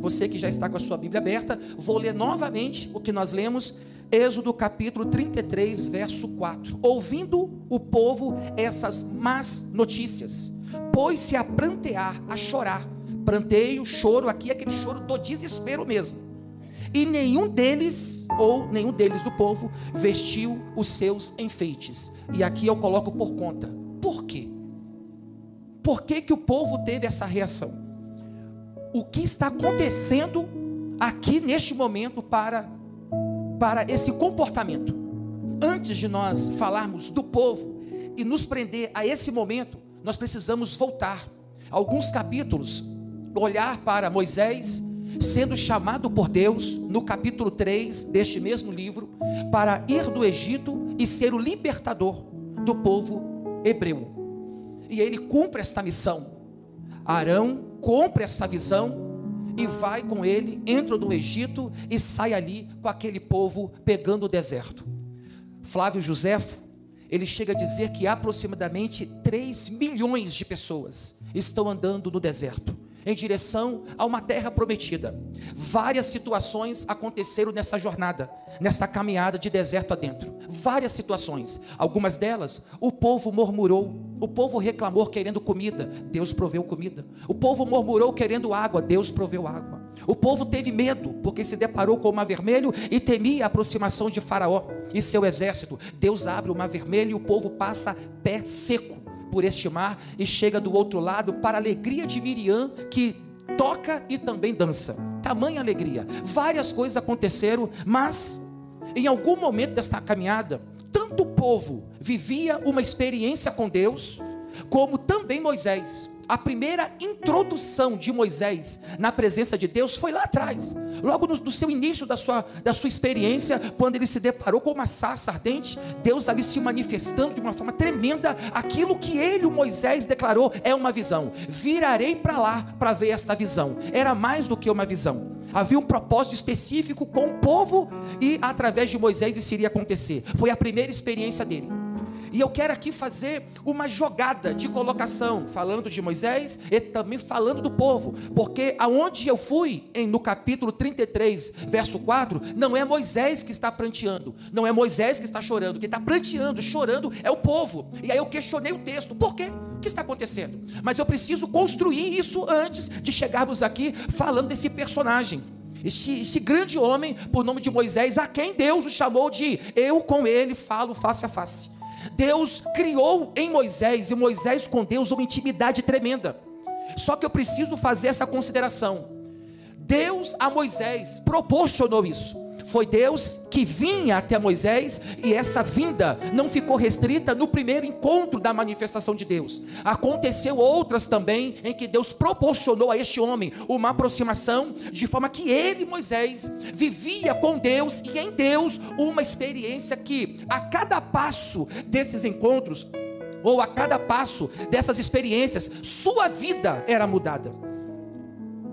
Você que já está com a sua Bíblia aberta, vou ler novamente o que nós lemos, Êxodo capítulo 33, verso 4. Ouvindo o povo essas más notícias, pôs-se a prantear, a chorar. Pranteio, choro, aqui é aquele choro do desespero mesmo. E nenhum deles do povo, vestiu os seus enfeites. E aqui eu coloco por conta. Por quê? Por que que o povo teve essa reação? O que está acontecendo aqui neste momento para esse comportamento? Antes de nós falarmos do povo e nos prender a esse momento, nós precisamos voltar alguns capítulos, olhar para Moisés sendo chamado por Deus no capítulo 3 deste mesmo livro, para ir do Egito e ser o libertador do povo hebreu. E ele cumpre esta missão. Arão cumpre essa visão e vai com ele, entra no Egito e sai ali com aquele povo pegando o deserto. Flávio Joséfo, ele chega a dizer que aproximadamente 3 milhões de pessoas estão andando no deserto, em direção a uma terra prometida. Várias situações aconteceram nessa jornada, nessa caminhada de deserto adentro. Várias situações. Algumas delas, o povo murmurou, o povo reclamou querendo comida, Deus proveu comida. O povo murmurou querendo água, Deus proveu água. O povo teve medo, porque se deparou com o mar vermelho e temia a aproximação de Faraó e seu exército. Deus abre o mar vermelho e o povo passa pé seco por este mar e chega do outro lado, para a alegria de Miriam, que toca e também dança. Tamanha alegria. Várias coisas aconteceram, mas em algum momento dessa caminhada, tanto o povo vivia uma experiência com Deus, como também Moisés. A primeira introdução de Moisés na presença de Deus foi lá atrás, logo no seu início da sua experiência, quando ele se deparou com uma sarça ardente, Deus ali se manifestando de uma forma tremenda. Aquilo que ele, o Moisés, declarou é uma visão. Virarei para lá para ver esta visão. Era mais do que uma visão. Havia um propósito específico com o povo e através de Moisés isso iria acontecer. Foi a primeira experiência dele. E eu quero aqui fazer uma jogada de colocação, falando de Moisés e também falando do povo, porque aonde eu fui, no capítulo 33, verso 4, não é Moisés que está pranteando, não é Moisés que está chorando, quem está pranteando, chorando é o povo. E aí eu questionei o texto, por quê? O que está acontecendo? Mas eu preciso construir isso antes de chegarmos aqui falando desse personagem. Este grande homem, por nome de Moisés, a quem Deus o chamou de eu com ele falo face a face. Deus criou em Moisés e Moisés com Deus uma intimidade tremenda. Só que eu preciso fazer essa consideração. Deus a Moisés proporcionou isso. Foi Deus que vinha até Moisés, e essa vinda não ficou restrita no primeiro encontro da manifestação de Deus. Aconteceu outras também, em que Deus proporcionou a este homem uma aproximação, de forma que ele, Moisés, vivia com Deus e em Deus uma experiência que a cada passo desses encontros, ou a cada passo dessas experiências, sua vida era mudada.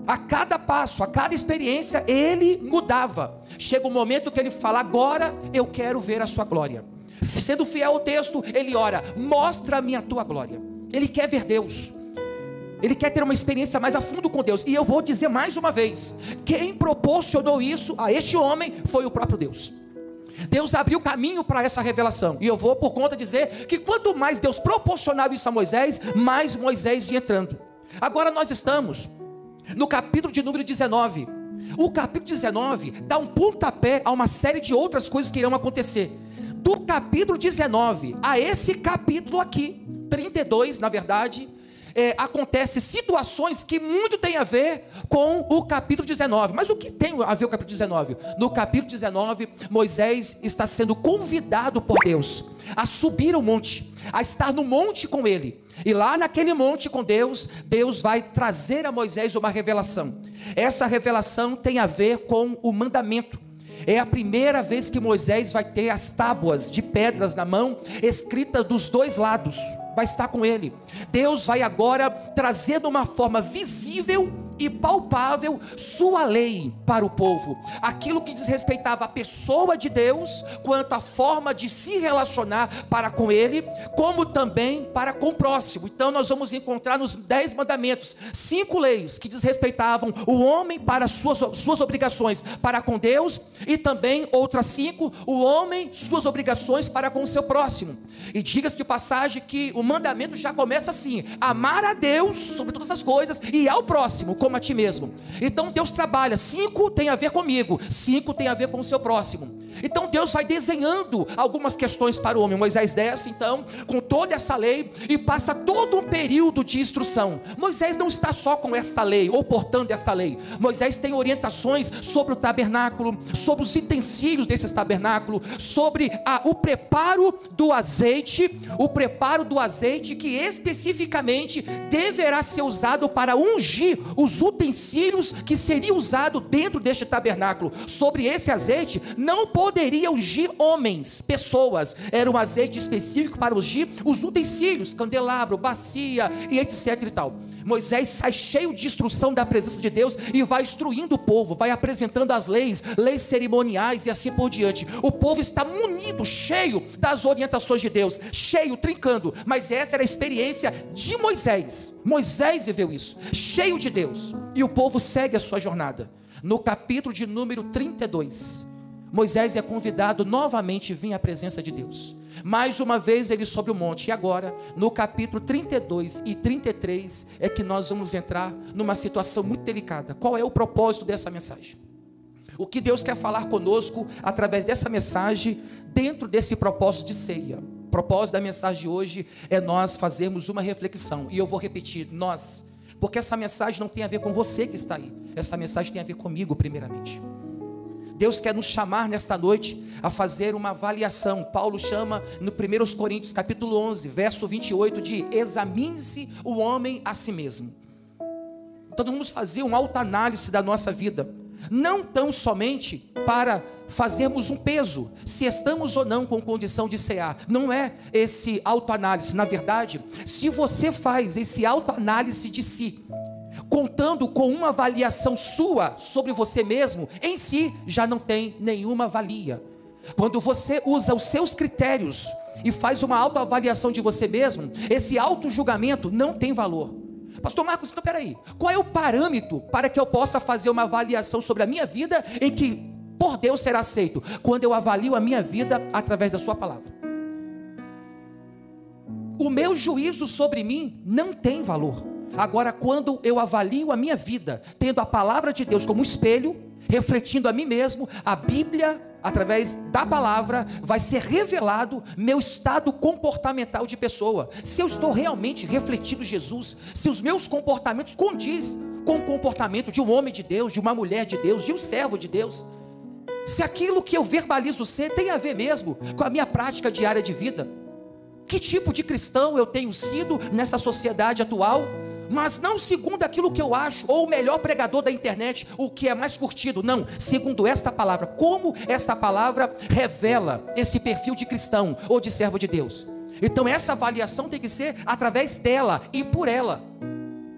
A cada passo, a cada experiência, ele mudava. Chega um momento que ele fala, agora eu quero ver a sua glória. Sendo fiel ao texto, ele ora, mostra-me a tua glória. Ele quer ver Deus. Ele quer ter uma experiência mais a fundo com Deus. E eu vou dizer mais uma vez, quem proporcionou isso a este homem foi o próprio Deus. Deus abriu caminho para essa revelação. E eu vou por conta dizer que quanto mais Deus proporcionava isso a Moisés, mais Moisés ia entrando. Agora nós estamos no capítulo de número 19. O capítulo 19 dá um pontapé a uma série de outras coisas que irão acontecer. Do capítulo 19 a esse capítulo aqui, 32 na verdade, acontecem situações que muito tem a ver com o capítulo 19. Mas o que tem a ver com o capítulo 19? No capítulo 19, Moisés está sendo convidado por Deus a subir o monte, a estar no monte com ele. E lá naquele monte com Deus, Deus vai trazer a Moisés uma revelação. Essa revelação tem a ver com o mandamento. É a primeira vez que Moisés vai ter as tábuas de pedras na mão, escritas dos dois lados. Vai estar com ele. Deus vai agora trazer de uma forma visível e palpável sua lei para o povo, aquilo que desrespeitava a pessoa de Deus, quanto à forma de se relacionar para com Ele, como também para com o próximo. Então nós vamos encontrar nos 10 mandamentos 5 leis que desrespeitavam o homem para suas obrigações para com Deus, e também outras 5, o homem, suas obrigações para com o seu próximo. E diga-se de passagem que o mandamento já começa assim: amar a Deus sobre todas as coisas e ao próximo como a ti mesmo. Então Deus trabalha, 5 tem a ver comigo, 5 tem a ver com o seu próximo. Então Deus vai desenhando algumas questões para o homem. Moisés desce então com toda essa lei e passa todo um período de instrução. Moisés não está só com esta lei, ou portando esta lei. Moisés tem orientações sobre o tabernáculo, sobre os utensílios desse tabernáculo, sobre o preparo do azeite, que especificamente deverá ser usado para ungir os utensílios que seriam usados dentro deste tabernáculo. Sobre esse azeite não poderia ungir homens, pessoas. Era um azeite específico para ungir os utensílios, candelabro, bacia e etc e tal. Moisés sai cheio de instrução da presença de Deus e vai instruindo o povo, vai apresentando as leis cerimoniais e assim por diante. O povo está munido, cheio das orientações de Deus, cheio, trincando. Mas essa era a experiência de Moisés. Moisés viveu isso, cheio de Deus. E o povo segue a sua jornada. No capítulo de número 32, Moisés é convidado novamente a vir à presença de Deus. Mais uma vez ele sobre o monte. E agora, no capítulo 32 e 33, é que nós vamos entrar numa situação muito delicada. Qual é o propósito dessa mensagem? O que Deus quer falar conosco através dessa mensagem, dentro desse propósito de ceia? O propósito da mensagem de hoje é nós fazermos uma reflexão. E eu vou repetir, nós, porque essa mensagem não tem a ver com você que está aí. Essa mensagem tem a ver comigo primeiramente. Deus quer nos chamar nesta noite a fazer uma avaliação. Paulo chama no 1 Coríntios capítulo 11, verso 28, de examine-se o homem a si mesmo. Então vamos fazer uma autoanálise da nossa vida, não tão somente para fazermos um peso, se estamos ou não com condição de cear. Não é esse autoanálise. Na verdade, se você faz esse autoanálise de si, contando com uma avaliação sua sobre você mesmo, em si já não tem nenhuma valia. Quando você usa os seus critérios e faz uma autoavaliação de você mesmo, esse autojulgamento não tem valor. Pastor Marcos, então peraí, qual é o parâmetro para que eu possa fazer uma avaliação sobre a minha vida em que por Deus será aceito? Quando eu avalio a minha vida através da sua palavra. O meu juízo sobre mim não tem valor. Agora, quando eu avalio a minha vida, tendo a palavra de Deus como espelho, refletindo a mim mesmo, a Bíblia, através da palavra, vai ser revelado meu estado comportamental de pessoa. Se eu estou realmente refletindo Jesus, se os meus comportamentos condiz com o comportamento de um homem de Deus, de uma mulher de Deus, de um servo de Deus, se aquilo que eu verbalizo ser tem a ver mesmo com a minha prática diária de vida. Que tipo de cristão eu tenho sido nessa sociedade atual? Mas não segundo aquilo que eu acho, ou o melhor pregador da internet, o que é mais curtido, não, segundo esta palavra. Como esta palavra revela esse perfil de cristão ou de servo de Deus? Então essa avaliação tem que ser através dela e por ela,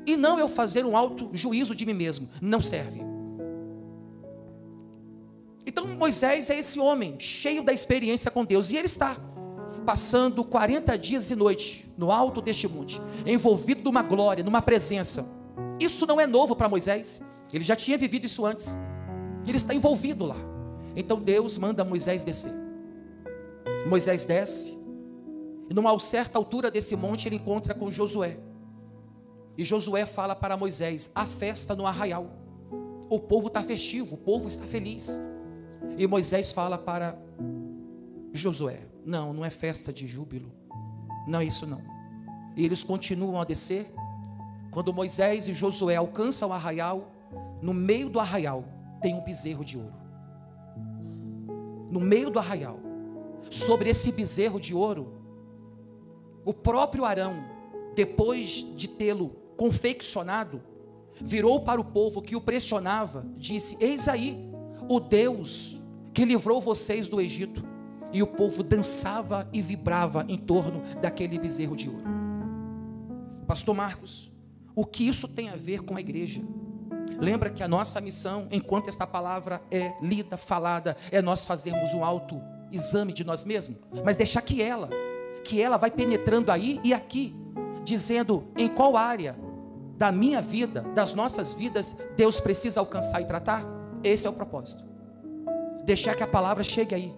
e não eu fazer um auto juízo de mim mesmo. Não serve. Então Moisés é esse homem cheio da experiência com Deus, e ele está passando 40 dias e noite no alto deste monte, envolvido numa glória, numa presença. Isso não é novo para Moisés, ele já tinha vivido isso antes, ele está envolvido lá. Então Deus manda Moisés descer. Moisés desce, e numa certa altura desse monte ele encontra com Josué, e Josué fala para Moisés: há festa no arraial, o povo está festivo, o povo está feliz. E Moisés fala para Josué: não é festa de júbilo, não é isso não. E eles continuam a descer. Quando Moisés e Josué alcançam o arraial, no meio do arraial tem um bezerro de ouro. No meio do arraial, sobre esse bezerro de ouro, o próprio Arão, depois de tê-lo confeccionado, virou para o povo que o pressionava, disse: eis aí o Deus que livrou vocês do Egito. E o povo dançava e vibrava em torno daquele bezerro de ouro. Pastor Marcos, o que isso tem a ver com a igreja? Lembra que a nossa missão, enquanto esta palavra é lida, falada, é nós fazermos um autoexame de nós mesmos, mas deixar que ela vai penetrando aí e aqui, dizendo em qual área da minha vida, das nossas vidas, Deus precisa alcançar e tratar. Esse é o propósito. Deixar que a palavra chegue aí.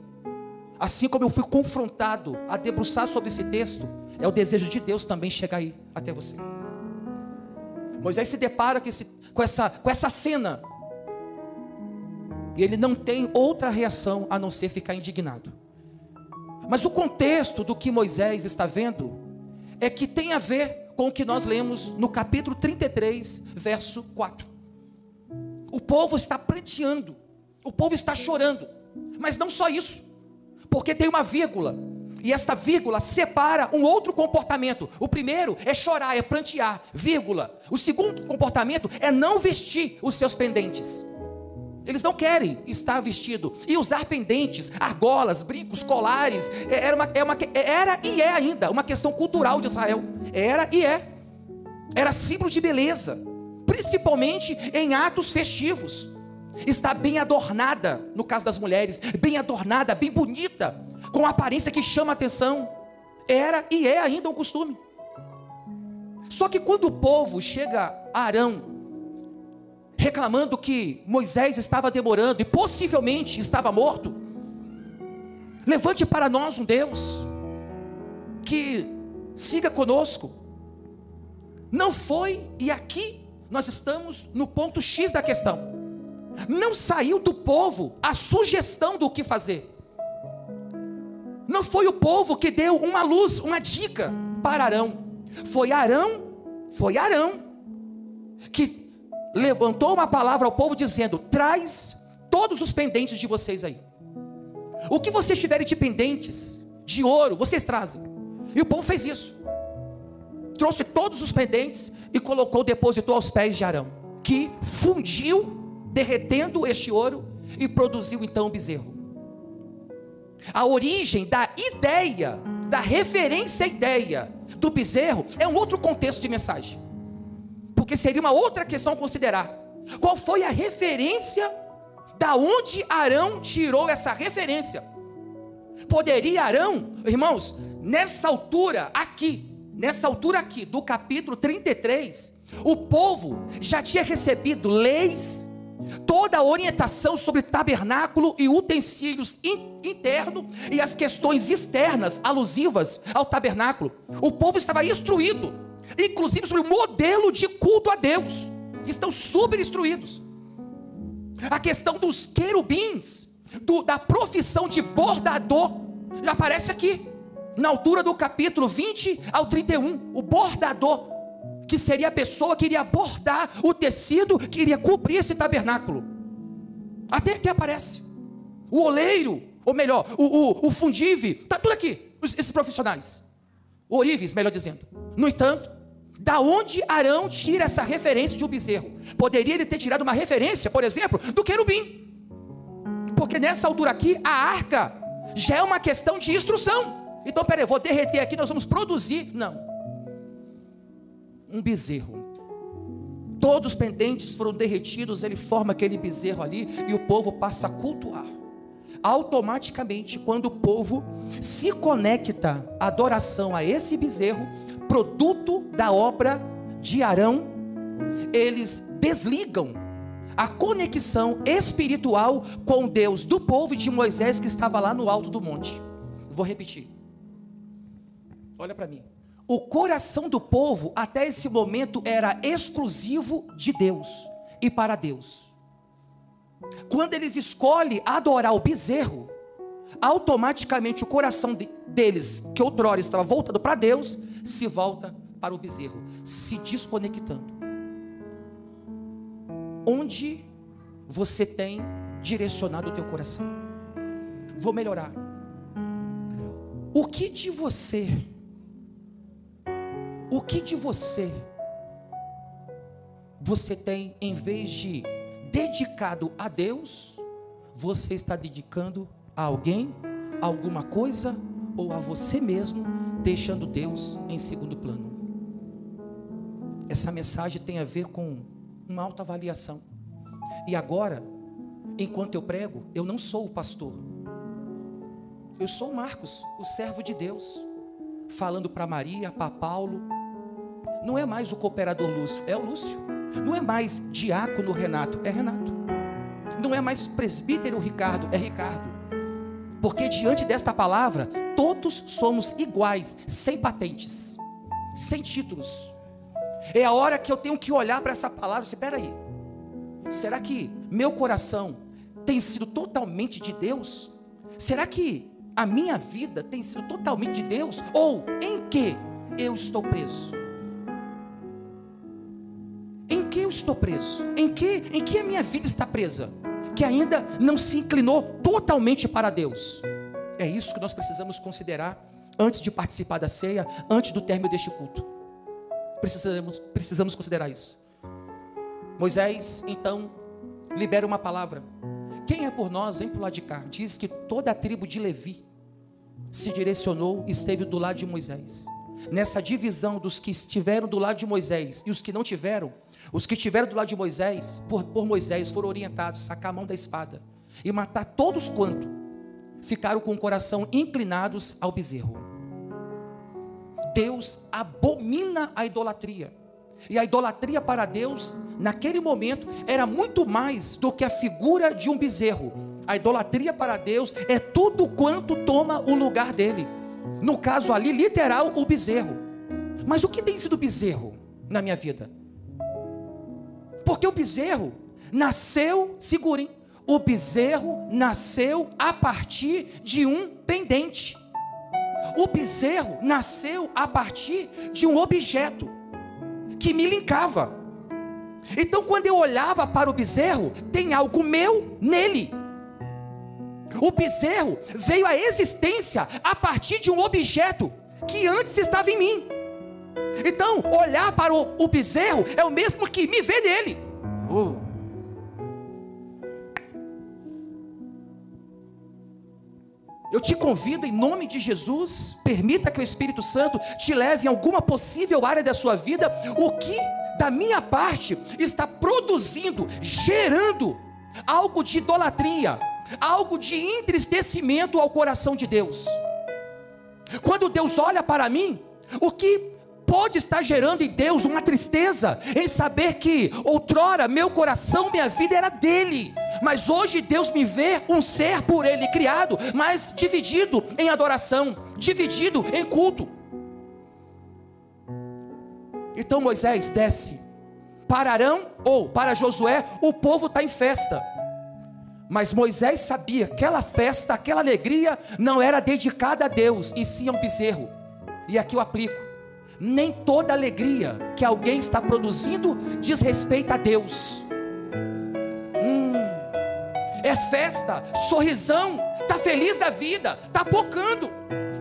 Assim como eu fui confrontado a debruçar sobre esse texto, é o desejo de Deus também chegar aí até você. Moisés se depara com essa cena, e ele não tem outra reação a não ser ficar indignado. Mas o contexto do que Moisés está vendo é que tem a ver com o que nós lemos no capítulo 33, verso 4. O povo está pranteando, o povo está chorando, mas não só isso, porque tem uma vírgula, e esta vírgula separa um outro comportamento. O primeiro é chorar, é prantear, vírgula. O segundo comportamento é não vestir os seus pendentes. Eles não querem estar vestido e usar pendentes, argolas, brincos, colares. Era e é ainda uma questão cultural de Israel. Era símbolo de beleza, principalmente em atos festivos. Está bem adornada, no caso das mulheres, bem adornada, bem bonita, com uma aparência que chama a atenção. Era e é ainda um costume. Só que quando o povo chega a Arão, reclamando que Moisés estava demorando e possivelmente estava morto, levante para nós um Deus que siga conosco. Não foi, e aqui nós estamos no ponto X da questão. Não saiu do povo a sugestão do que fazer. Não foi o povo que deu uma luz, uma dica para Arão. Foi Arão que levantou uma palavra ao povo dizendo: traz todos os pendentes de vocês aí. O que vocês tiverem de pendentes, de ouro, vocês trazem. E o povo fez isso. Trouxe todos os pendentes e colocou, depositou aos pés de Arão, que fundiu, derretendo este ouro, e produziu então o bezerro. A origem da ideia, da referência à ideia do bezerro, é um outro contexto de mensagem, porque seria uma outra questão a considerar. Qual foi a referência? Da onde Arão tirou essa referência? Poderia Arão, irmãos, nessa altura aqui do capítulo 33, o povo já tinha recebido leis, toda a orientação sobre tabernáculo e utensílios internos e as questões externas alusivas ao tabernáculo. O povo estava instruído, inclusive sobre o modelo de culto a Deus. Estão super instruídos. A questão dos querubins, da profissão de bordador, já aparece aqui, na altura do capítulo 20 ao 31. O bordador, que seria a pessoa que iria bordar o tecido que iria cobrir esse tabernáculo. Até aqui aparece. O oleiro, ou melhor, o fundive, está tudo aqui, esses profissionais. O orives, melhor dizendo. No entanto, da onde Arão tira essa referência de um bezerro? Poderia ele ter tirado uma referência, por exemplo, do querubim, porque nessa altura aqui, a arca já é uma questão de instrução. Então, peraí, vou derreter aqui, nós vamos produzir. Não. Um bezerro. Todos os pendentes foram derretidos, ele forma aquele bezerro ali, e o povo passa a cultuar. Automaticamente, quando o povo se conecta à adoração a esse bezerro, produto da obra de Arão, eles desligam a conexão espiritual com Deus do povo e de Moisés, que estava lá no alto do monte. Vou repetir. Olha para mim. O coração do povo até esse momento era exclusivo de Deus e para Deus. Quando eles escolhem adorar o bezerro, automaticamente o coração deles, que outrora estava voltado para Deus, se volta para o bezerro, se desconectando. Onde você tem direcionado o teu coração? Vou melhorar. O que de você tem, em vez de dedicado a Deus, você está dedicando a alguém, a alguma coisa, ou a você mesmo, deixando Deus em segundo plano? Essa mensagem tem a ver com uma autoavaliação. E agora, enquanto eu prego, eu não sou o pastor. Eu sou o Marcos, o servo de Deus, falando para Maria, para Paulo. Não é mais o cooperador Lúcio, é o Lúcio. Não é mais diácono Renato, é Renato. Não é mais presbítero Ricardo, é Ricardo. Porque diante desta palavra, todos somos iguais, sem patentes, sem títulos. É a hora que eu tenho que olhar para essa palavra e dizer, espera aí, será que meu coração tem sido totalmente de Deus? Será que a minha vida tem sido totalmente de Deus? Ou em que eu estou preso? Em que eu estou preso? Em que a minha vida está presa? Que ainda não se inclinou totalmente para Deus. É isso que nós precisamos considerar antes de participar da ceia, antes do término deste culto. Precisamos considerar isso. Moisés, então, libera uma palavra. Quem é por nós, vem para o lado de cá. Diz que toda a tribo de Levi se direcionou e esteve do lado de Moisés. Nessa divisão dos que estiveram do lado de Moisés e os que não tiveram, os que estiveram do lado de Moisés, por Moisés, foram orientados a sacar a mão da espada e matar todos quanto ficaram com o coração inclinados ao bezerro. Deus abomina a idolatria. E a idolatria para Deus, naquele momento, era muito mais do que a figura de um bezerro. A idolatria para Deus é tudo quanto toma o lugar dele. No caso ali, literal, o bezerro. Mas o que tem sido bezerro na minha vida? Porque o bezerro nasceu, segurem, o bezerro nasceu a partir de um pendente. O bezerro nasceu a partir de um objeto que me linkava. Então, quando eu olhava para o bezerro, tem algo meu nele. O bezerro veio à existência a partir de um objeto que antes estava em mim. Então, olhar para o bezerro é o mesmo que me ver nele. Eu te convido em nome de Jesus, permita que o Espírito Santo te leve em alguma possível área da sua vida, o que da minha parte está produzindo, gerando algo de idolatria, algo de entristecimento ao coração de Deus. Quando Deus olha para mim, o que pode estar gerando em Deus uma tristeza em saber que outrora meu coração, minha vida era dele, mas hoje Deus me vê um ser por ele criado, mas dividido em adoração, dividido em culto. Então Moisés desce para Arão, ou para Josué, o povo está em festa, mas Moisés sabia que aquela festa, aquela alegria não era dedicada a Deus, e sim a um bezerro. E aqui eu aplico: nem toda alegria que alguém está produzindo diz respeito a Deus. É festa, sorrisão, está feliz da vida, está bocando,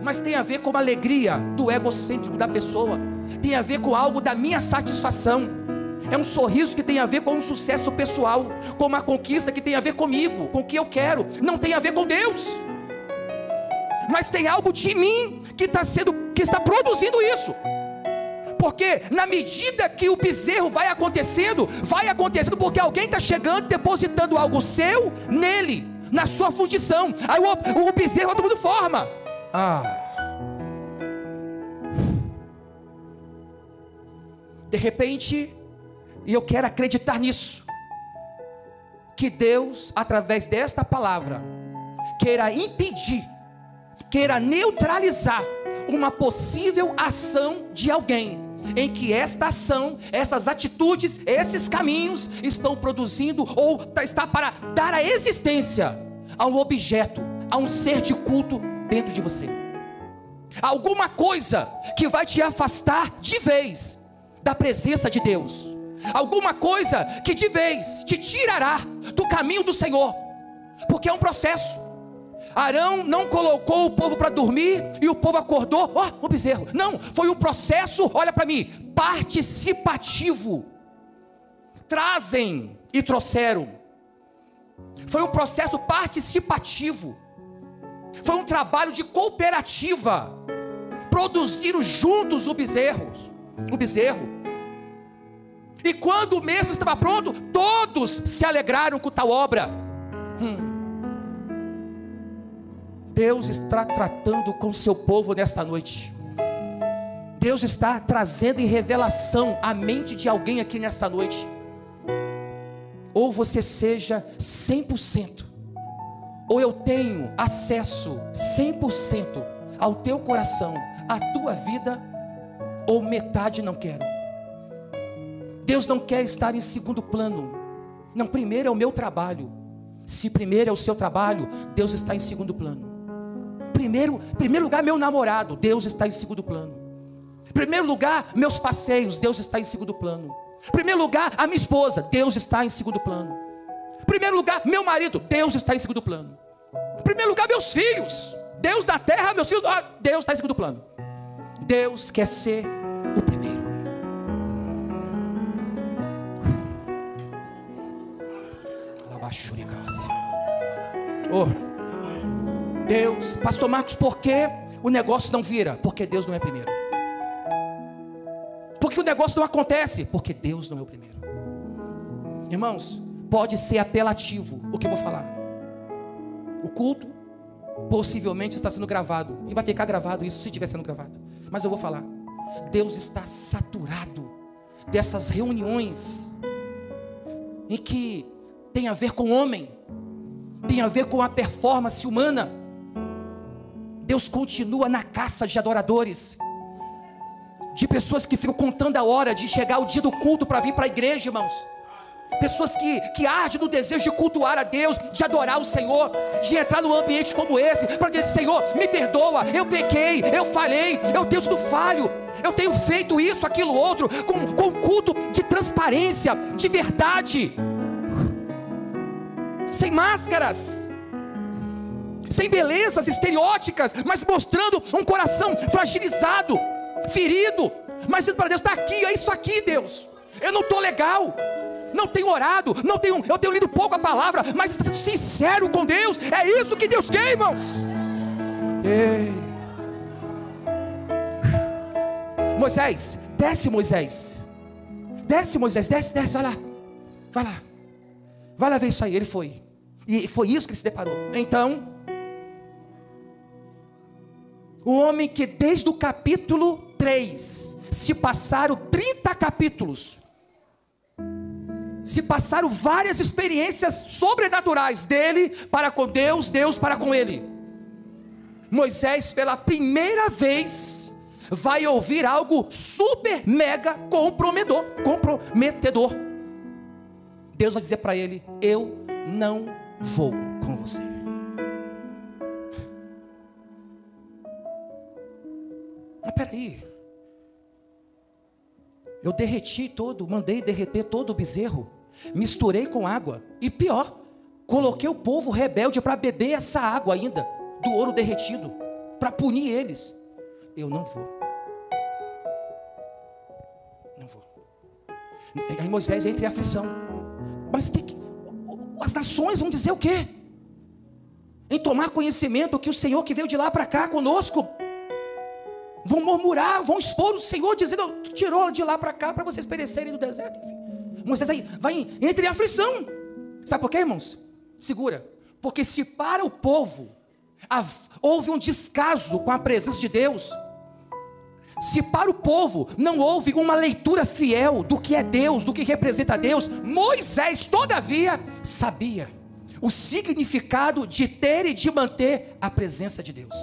mas tem a ver com a alegria do egocêntrico da pessoa, tem a ver com algo da minha satisfação. É um sorriso que tem a ver com um sucesso pessoal, com uma conquista que tem a ver comigo, com o que eu quero, não tem a ver com Deus. Mas tem algo de mim que está produzindo isso. Porque na medida que o bezerro vai acontecendo porque alguém está chegando, depositando algo seu nele, na sua fundição. Aí o bezerro vai tomando forma. De repente, e eu quero acreditar nisso, que Deus, através desta palavra, queira impedir, queira neutralizar uma possível ação de alguém, em que esta ação, essas atitudes, esses caminhos estão produzindo, ou está para dar a existência a um objeto, a um ser de culto dentro de você. Alguma coisa que vai te afastar de vez da presença de Deus, alguma coisa que de vez te tirará do caminho do Senhor, porque é um processo. Arão não colocou o povo para dormir e o povo acordou, o bezerro. Não, foi um processo, olha para mim, participativo. Trazem e trouxeram. Foi um processo participativo. Foi um trabalho de cooperativa. Produziram juntos o bezerro. E quando o mesmo estava pronto, todos se alegraram com tal obra. Deus está tratando com o seu povo nesta noite. Deus está trazendo em revelação a mente de alguém aqui nesta noite. Ou você seja 100%, ou eu tenho acesso 100% ao teu coração, à tua vida, ou metade não quero. Deus não quer estar em segundo plano. Não, primeiro é o meu trabalho. Se primeiro é o seu trabalho, Deus está em segundo plano. Primeiro lugar, meu namorado, Deus está em segundo plano. Primeiro lugar, meus passeios, Deus está em segundo plano. Primeiro lugar, a minha esposa, Deus está em segundo plano. Primeiro lugar, meu marido, Deus está em segundo plano. Primeiro lugar, meus filhos, Deus na terra, meus filhos, Deus está em segundo plano. Deus quer ser o primeiro. Oh, Deus, pastor Marcos, por que o negócio não vira? Porque Deus não é primeiro. Porque o negócio não acontece? Porque Deus não é o primeiro. Irmãos, pode ser apelativo o que eu vou falar. O culto possivelmente está sendo gravado, e vai ficar gravado isso se estiver sendo gravado, mas eu vou falar. Deus está saturado dessas reuniões em que tem a ver com o homem, tem a ver com a performance humana. Deus continua na caça de adoradores, de pessoas que ficam contando a hora de chegar o dia do culto para vir para a igreja, irmãos. Pessoas que ardem no desejo de cultuar a Deus, de adorar o Senhor, de entrar num ambiente como esse, para dizer: Senhor, me perdoa, eu pequei, eu falhei, eu tenho sido falho, eu tenho feito isso, aquilo, outro, com culto de transparência, de verdade, sem máscaras, sem belezas estereóticas, mas mostrando um coração fragilizado, ferido, mas dizendo para Deus: está aqui, é isso aqui, Deus, eu não estou legal, não tenho orado, eu tenho lido pouco a palavra, mas está sendo sincero com Deus. É isso que Deus quer, irmãos. Ei. Moisés, desce, Moisés, desce, olha lá, vai lá ver isso aí. Ele foi, e foi isso que ele se deparou. Então, o homem que desde o capítulo 3 se passaram 30 capítulos, se passaram várias experiências sobrenaturais dele para com Deus, Deus para com ele. Moisés, pela primeira vez, vai ouvir algo super mega comprometedor. Deus vai dizer para ele: eu não vou com você. Mas peraí, eu mandei derreter todo o bezerro, misturei com água, e pior, coloquei o povo rebelde para beber essa água ainda, do ouro derretido, para punir eles. Eu não vou. Aí Moisés entra em aflição. Mas as nações vão dizer o quê? Em tomar conhecimento que o Senhor que veio de lá para cá conosco, vão murmurar, vão expor o Senhor, dizendo: tirou de lá para cá para vocês perecerem no deserto. Enfim, Moisés aí entra em aflição. Sabe por quê, irmãos? Segura. Porque se para o povo houve um descaso com a presença de Deus, se para o povo não houve uma leitura fiel do que é Deus, do que representa Deus, Moisés todavia sabia o significado de ter e de manter a presença de Deus.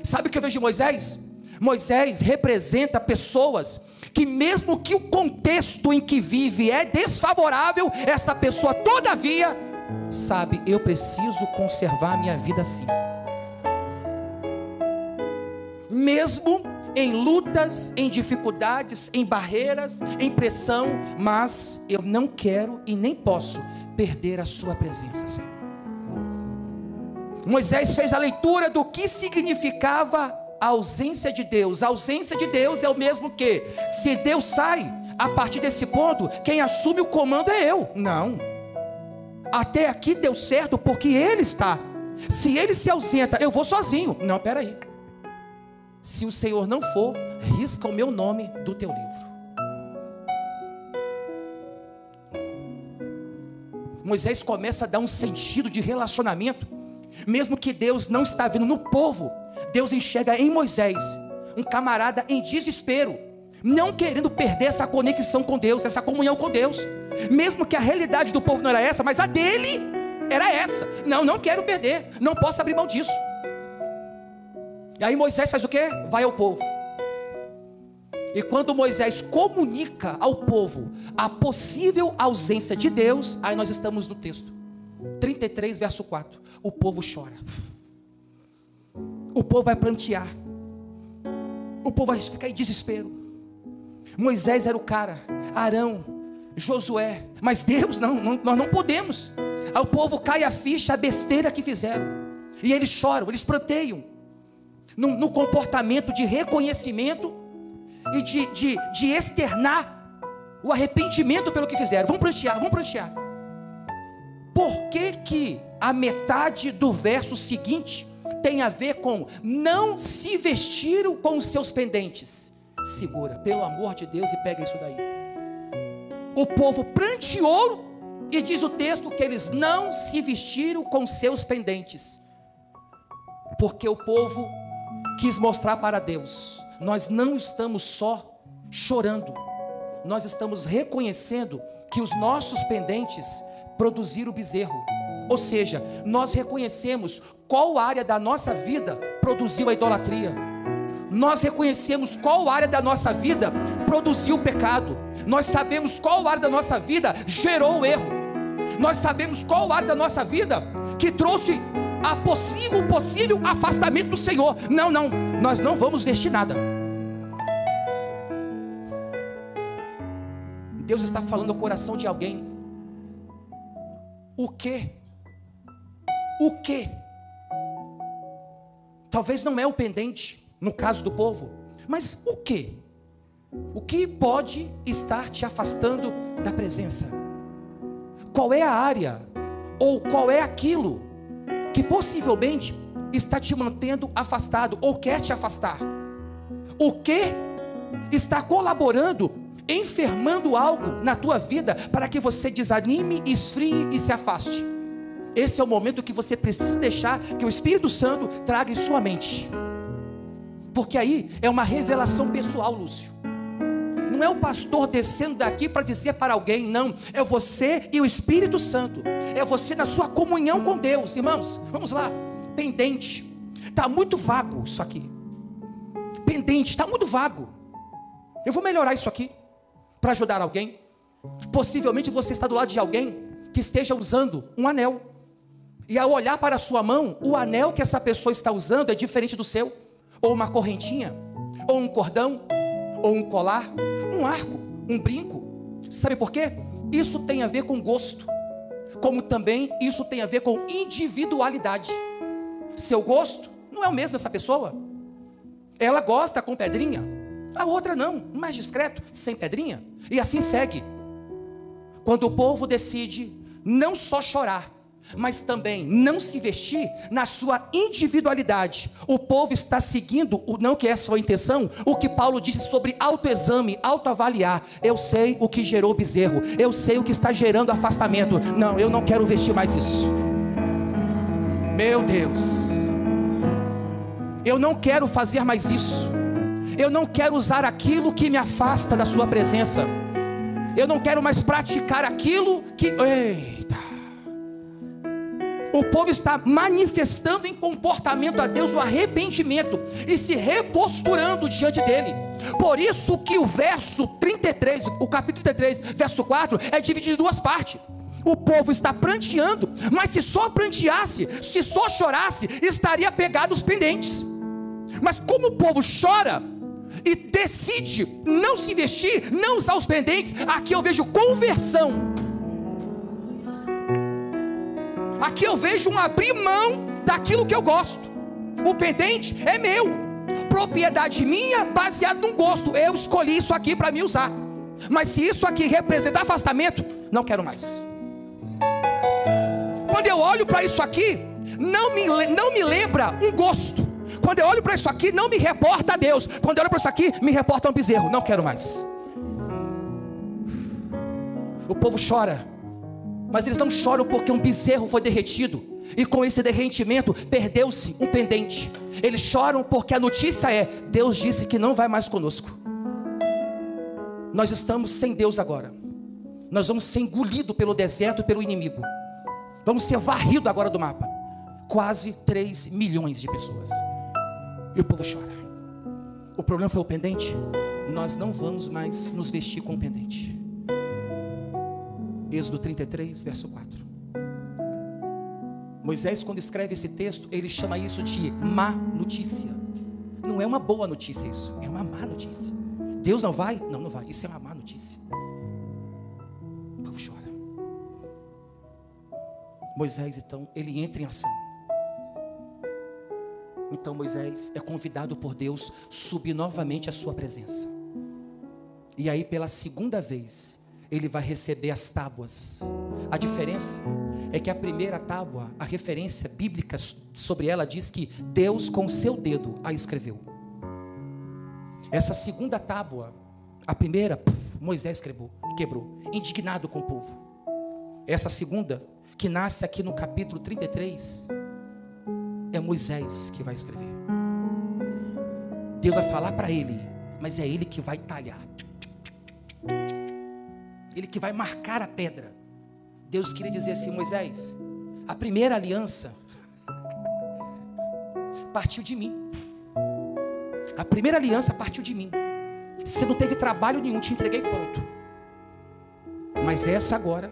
Sabe o que eu vejo de Moisés? Moisés representa pessoas que, mesmo que o contexto em que vive é desfavorável, essa pessoa todavia sabe: eu preciso conservar a minha vida assim, mesmo em lutas, em dificuldades, em barreiras, em pressão, mas eu não quero e nem posso perder a sua presença, Senhor. Moisés fez a leitura do que significava a ausência de Deus. A ausência de Deus é o mesmo que, se Deus sai, a partir desse ponto, quem assume o comando é eu. Não, até aqui deu certo porque Ele está. Se Ele se ausenta, eu vou sozinho. Não, peraí, se o Senhor não for, risca o meu nome do teu livro. Moisés começa a dar um sentido de relacionamento. Mesmo que Deus não está vendo no povo, Deus enxerga em Moisés um camarada em desespero, não querendo perder essa conexão com Deus, essa comunhão com Deus. Mesmo que a realidade do povo não era essa, mas a dele era essa. Não quero perder, não posso abrir mão disso. E aí Moisés faz o quê? Vai ao povo. E quando Moisés comunica ao povo a possível ausência de Deus, aí nós estamos no texto 33, verso 4. O povo chora. O povo vai prantear. O povo vai ficar em desespero. Moisés era o cara, Arão, Josué, mas Deus nós não podemos. Aí o povo cai a ficha, a besteira que fizeram, e eles choram, eles pranteiam, no comportamento de reconhecimento e de externar o arrependimento pelo que fizeram. Vamos prantear. Por que a metade do verso seguinte tem a ver com não se vestiram com os seus pendentes? Segura, pelo amor de Deus, e pega isso daí. O povo pranteou, e diz o texto que eles não se vestiram com seus pendentes, porque o povo quis mostrar para Deus: nós não estamos só chorando, nós estamos reconhecendo que os nossos pendentes produziram o bezerro. Ou seja, nós reconhecemos qual área da nossa vida produziu a idolatria. Nós reconhecemos qual área da nossa vida produziu o pecado. Nós sabemos qual área da nossa vida gerou o erro. Nós sabemos qual área da nossa vida que trouxe a possível afastamento do Senhor. Não, nós não vamos vestir nada. Deus está falando ao coração de alguém. O que? Talvez não é o pendente, no caso do povo, mas o que? O que pode estar te afastando da presença? Qual é a área, ou qual é aquilo que possivelmente está te mantendo afastado, ou quer te afastar? O que está colaborando, enfermando algo na tua vida, para que você desanime, esfrie e se afaste? Esse é o momento que você precisa deixar que o Espírito Santo traga em sua mente, porque aí é uma revelação pessoal, Lúcio. Não é o pastor descendo daqui para dizer para alguém, não. É você e o Espírito Santo. É você na sua comunhão com Deus. Irmãos, vamos lá. Pendente. Está muito vago isso aqui. Pendente, está muito vago. Eu vou melhorar isso aqui para ajudar alguém. Possivelmente você está do lado de alguém que esteja usando um anel, e ao olhar para a sua mão, o anel que essa pessoa está usando é diferente do seu. Ou uma correntinha, ou um cordão, ou um colar, um arco, um brinco. Sabe por quê? Isso tem a ver com gosto, como também isso tem a ver com individualidade. Seu gosto não é o mesmo dessa pessoa. Ela gosta com pedrinha, a outra não, mais discreto, sem pedrinha, e assim segue. Quando o povo decide não só chorar, mas também não se vestir na sua individualidade, o povo está seguindo, não que é a sua intenção, o que Paulo disse sobre autoexame, autoavaliar. Eu sei o que gerou o bezerro, eu sei o que está gerando afastamento. Não, eu não quero vestir mais isso. Meu Deus, eu não quero fazer mais isso. Eu não quero usar aquilo que me afasta da sua presença. Eu não quero mais praticar aquilo que... Eita! O povo está manifestando em comportamento a Deus o arrependimento e se reposturando diante dele. Por isso que o verso 33, o capítulo 33, verso 4, é dividido em duas partes. O povo está pranteando, mas se só pranteasse, se só chorasse, estaria pegado os pendentes. Mas como o povo chora e decide não se vestir, não usar os pendentes, aqui eu vejo conversão. Aqui eu vejo um abrir mão daquilo que eu gosto. O pendente é meu, propriedade minha, baseado num gosto. Eu escolhi isso aqui para me usar. Mas se isso aqui representa afastamento, não quero mais. Quando eu olho para isso aqui, não me lembra um gosto. Quando eu olho para isso aqui, não me reporta a Deus. Quando eu olho para isso aqui, me reporta a um bezerro. Não quero mais. O povo chora, Mas eles não choram porque um bezerro foi derretido, e com esse derretimento perdeu-se um pendente. Eles choram porque a notícia é: Deus disse que não vai mais conosco. Nós estamos sem Deus agora. Nós vamos ser engolidos pelo deserto e pelo inimigo. Vamos ser varridos agora do mapa. Quase 3 milhões de pessoas. E o povo chora. O problema foi o pendente. Nós não vamos mais nos vestir com pendente. Êxodo 33, verso 4. Moisés, quando escreve esse texto, ele chama isso de má notícia. Não é uma boa notícia isso, é uma má notícia. Deus não vai? Não, não vai. Isso é uma má notícia. O povo chora. Moisés, então, ele entra em ação. Então Moisés é convidado por Deus a subir novamente à sua presença. E aí, pela segunda vez, ele vai receber as tábuas. A diferença é que a primeira tábua, a referência bíblica sobre ela diz que Deus com o seu dedo a escreveu. Essa segunda tábua, a primeira, Moisés quebrou, indignado com o povo. Essa segunda, que nasce aqui no capítulo 33, é Moisés que vai escrever. Deus vai falar para ele, mas é ele que vai talhar. Ele que vai marcar a pedra. Deus queria dizer assim: Moisés, a primeira aliança partiu de mim. A primeira aliança partiu de mim. Você não teve trabalho nenhum, te entreguei pronto. Mas essa agora,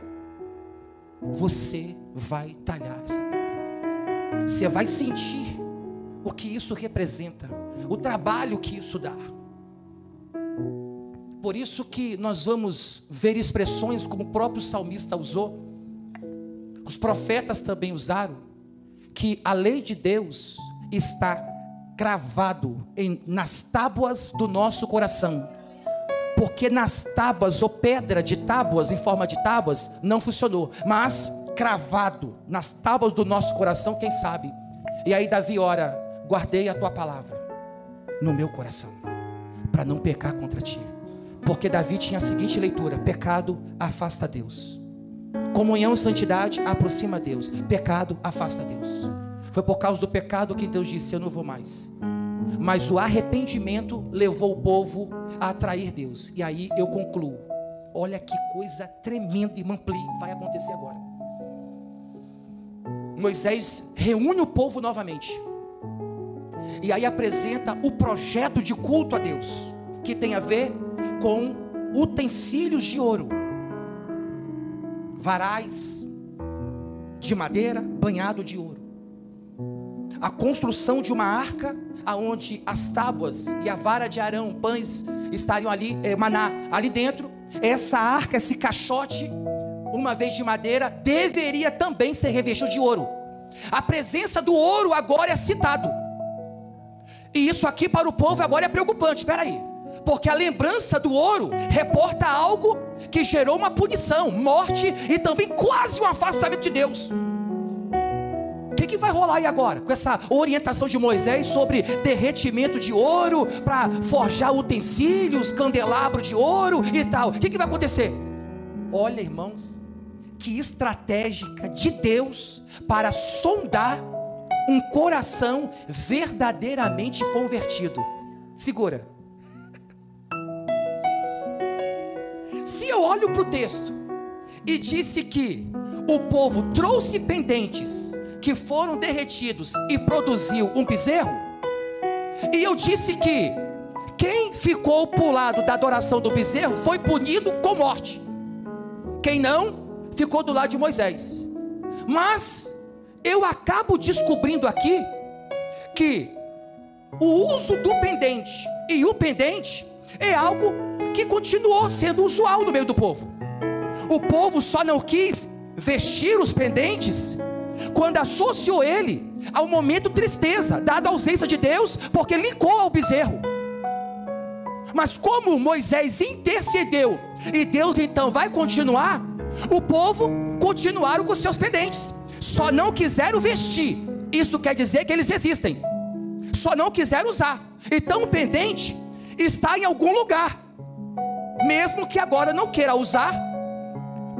você vai talhar essa pedra. Você vai sentir o que isso representa, o trabalho que isso dá. Por isso que nós vamos ver expressões como o próprio salmista usou, os profetas também usaram, que a lei de Deus está cravado nas tábuas do nosso coração. Porque nas tábuas, ou pedra de tábuas, em forma de tábuas, não funcionou, mas cravado nas tábuas do nosso coração, quem sabe? E aí Davi ora: guardei a tua palavra no meu coração, para não pecar contra ti. Porque Davi tinha a seguinte leitura: pecado afasta Deus, comunhão e santidade aproxima Deus, pecado afasta Deus. Foi por causa do pecado que Deus disse: eu não vou mais. Mas o arrependimento levou o povo a atrair Deus. E aí eu concluo: olha que coisa tremenda e mampli vai acontecer agora. Moisés reúne o povo novamente, e aí apresenta o projeto de culto a Deus, que tem a ver com utensílios de ouro, varais de madeira banhado de ouro, a construção de uma arca, aonde as tábuas e a vara de Arão, pães, estariam ali, maná, ali dentro. Essa arca, esse caixote, uma vez de madeira, deveria também ser revestido de ouro. A presença do ouro agora é citado, e isso aqui para o povo agora é preocupante. Espera aí, porque a lembrança do ouro reporta algo que gerou uma punição, morte e também quase um afastamento de Deus. O que vai rolar aí agora, com essa orientação de Moisés sobre derretimento de ouro, para forjar utensílios, candelabro de ouro e tal? O que vai acontecer? Olha, irmãos, que estratégica de Deus para sondar um coração verdadeiramente convertido. Segura. Se eu olho para o texto e disse que o povo trouxe pendentes que foram derretidos e produziu um bezerro, e eu disse que quem ficou para o lado da adoração do bezerro foi punido com morte, quem não ficou do lado de Moisés. Mas eu acabo descobrindo aqui que o uso do pendente e o pendente é algo que continuou sendo usual no meio do povo. O povo só não quis vestir os pendentes quando associou ele ao momento de tristeza, dada a ausência de Deus, porque linkou ao bezerro. Mas como Moisés intercedeu e Deus então vai continuar, o povo continuaram com seus pendentes, só não quiseram vestir. Isso quer dizer que eles existem, só não quiseram usar. Então o pendente está em algum lugar, mesmo que agora não queira usar,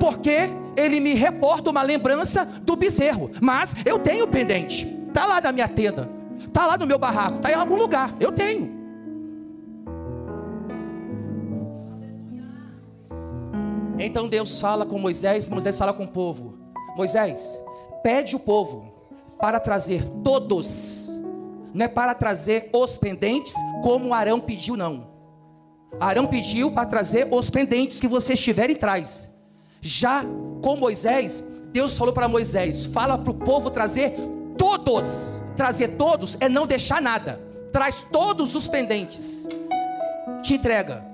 porque ele me reporta uma lembrança do bezerro. Mas eu tenho pendente. Está lá na minha tenda. Está lá no meu barraco. Está em algum lugar. Eu tenho. Então Deus fala com Moisés. Moisés fala com o povo. Moisés, pede o povo para trazer todos. Não é para trazer os pendentes como Arão pediu, não. Arão pediu para trazer os pendentes que vocês tiverem, traz. Já com Moisés, Deus falou para Moisés, fala para o povo trazer todos. Trazer todos é não deixar nada. Traz todos os pendentes. Te entrega.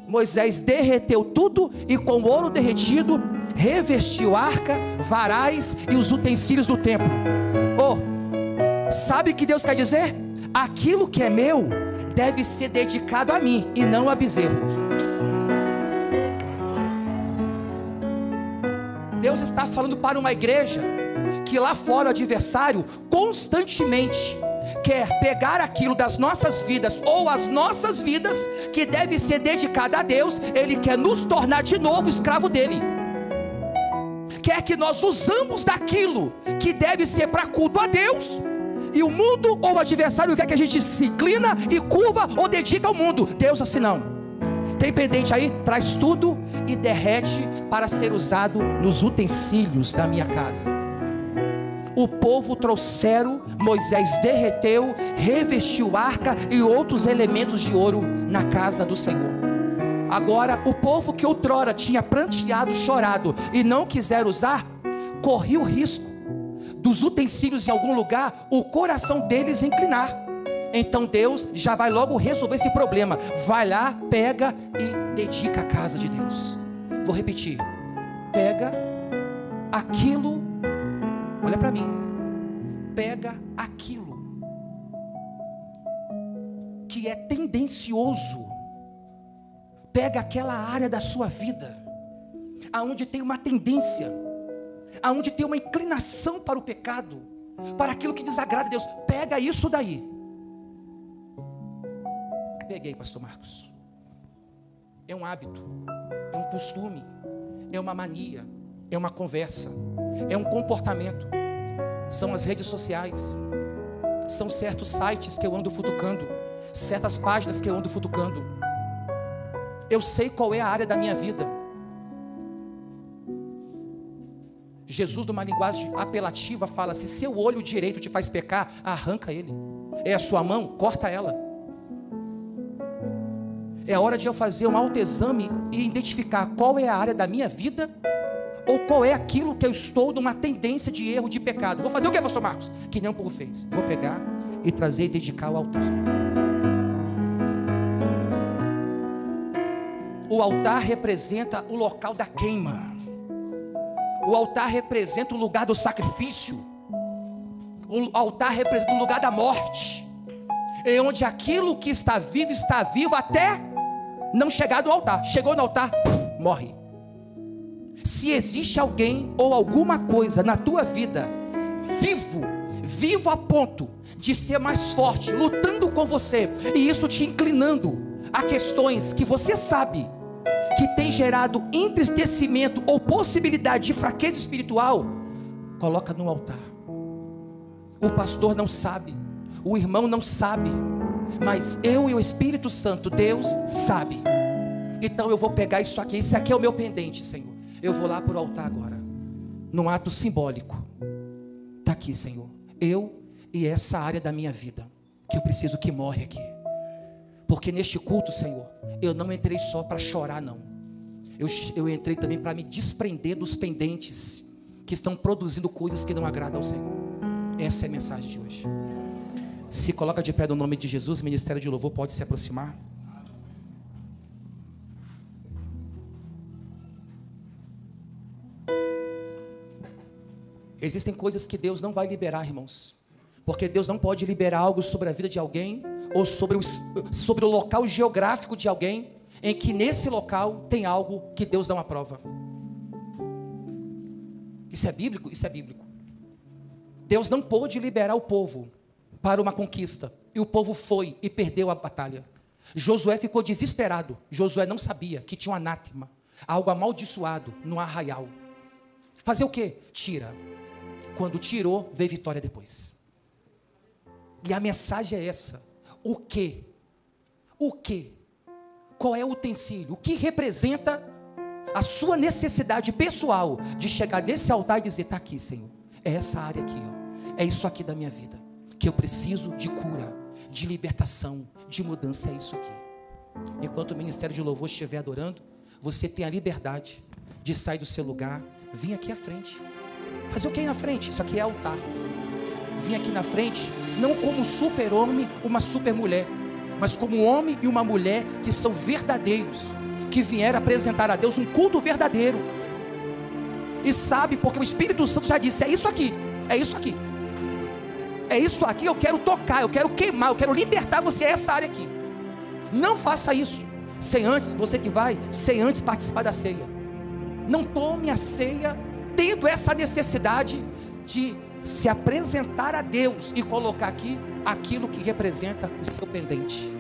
Moisés derreteu tudo e com ouro derretido revestiu a arca, varais e os utensílios do templo. Sabe o que Deus quer dizer? Aquilo que é meu deve ser dedicado a mim e não a bezerro. Deus está falando para uma igreja que lá fora o adversário constantemente quer pegar aquilo das nossas vidas, ou as nossas vidas, que deve ser dedicada a Deus. Ele quer nos tornar de novo escravo dele. Quer que nós usamos daquilo que deve ser para culto a Deus, e o mundo ou o adversário quer que a gente se inclina e curva ou dedica ao mundo. Deus assim não. Tem pendente aí? Traz tudo e derrete para ser usado nos utensílios da minha casa. O povo trouxeram, Moisés derreteu, revestiu a arca e outros elementos de ouro na casa do Senhor. Agora o povo que outrora tinha pranteado, chorado e não quiser usar, corria o risco dos utensílios em algum lugar, o coração deles inclinar. Então Deus já vai logo resolver esse problema. Vai lá, pega e dedica a casa de Deus. Vou repetir. Pega aquilo, olha para mim, pega aquilo que é tendencioso, pega aquela área da sua vida aonde tem uma tendência, aonde tem uma inclinação para o pecado, para aquilo que desagrada a Deus. Pega isso daí. Peguei, pastor Marcos. É um hábito, é um costume, é uma mania, é uma conversa, é um comportamento, são as redes sociais, são certos sites que eu ando futucando, certas páginas que eu ando futucando. Eu sei qual é a área da minha vida. Jesus, numa linguagem apelativa, fala: se seu olho direito te faz pecar, arranca ele. É a sua mão, corta ela. É hora de eu fazer um autoexame e identificar qual é a área da minha vida, ou qual é aquilo que eu estou numa tendência de erro, de pecado. Vou fazer o que, pastor Marcos? Que nem o povo fez. Vou pegar e trazer e dedicar ao altar. O altar representa o local da queima. O altar representa o lugar do sacrifício. O altar representa o lugar da morte. É onde aquilo que está vivo até não chegar no altar. Chegou no altar, morre. Se existe alguém ou alguma coisa na tua vida vivo a ponto de ser mais forte, lutando com você, e isso te inclinando a questões que você sabe que tem gerado entristecimento ou possibilidade de fraqueza espiritual, coloca no altar. O pastor não sabe, o irmão não sabe, mas eu e o Espírito Santo, Deus sabe. Então eu vou pegar isso aqui. Esse aqui é o meu pendente, Senhor. Eu vou lá para o altar agora, num ato simbólico. Está aqui, Senhor, eu e essa área da minha vida que eu preciso que morre aqui. Porque neste culto, Senhor, eu não entrei só para chorar, não. Eu entrei também para me desprender dos pendentes que estão produzindo coisas que não agradam ao Senhor. Essa é a mensagem de hoje. Se coloca de pé no nome de Jesus. O ministério de louvor pode se aproximar. Existem coisas que Deus não vai liberar, irmãos, porque Deus não pode liberar algo sobre a vida de alguém, ou sobre o local geográfico de alguém, em que nesse local tem algo que Deus não aprova. Isso é bíblico? Isso é bíblico. Deus não pôde liberar o povo para uma conquista, e o povo foi e perdeu a batalha. Josué ficou desesperado. Josué não sabia que tinha um anátema, algo amaldiçoado no arraial. Fazer o quê? Tira. Quando tirou, veio vitória depois. E a mensagem é essa. O quê? O quê? Qual é o utensílio? O que representa a sua necessidade pessoal de chegar desse altar e dizer, está aqui, Senhor. É essa área aqui, ó. É isso aqui da minha vida. Que eu preciso de cura, de libertação, de mudança, é isso aqui. Enquanto o ministério de louvor estiver adorando, você tem a liberdade de sair do seu lugar, vir aqui à frente. Fazer o que aí na frente? Isso aqui é altar. Vim aqui na frente, não como um super-homem, uma super-mulher, mas como um homem e uma mulher que são verdadeiros, que vieram apresentar a Deus um culto verdadeiro. E sabe, porque o Espírito Santo já disse, é isso aqui, é isso aqui. É isso aqui, eu quero tocar, eu quero queimar, eu quero libertar você, essa área aqui. Não faça isso, sem antes, você que vai, sem antes participar da ceia. Não tome a ceia tendo essa necessidade de se apresentar a Deus e colocar aqui aquilo que representa o seu pendente.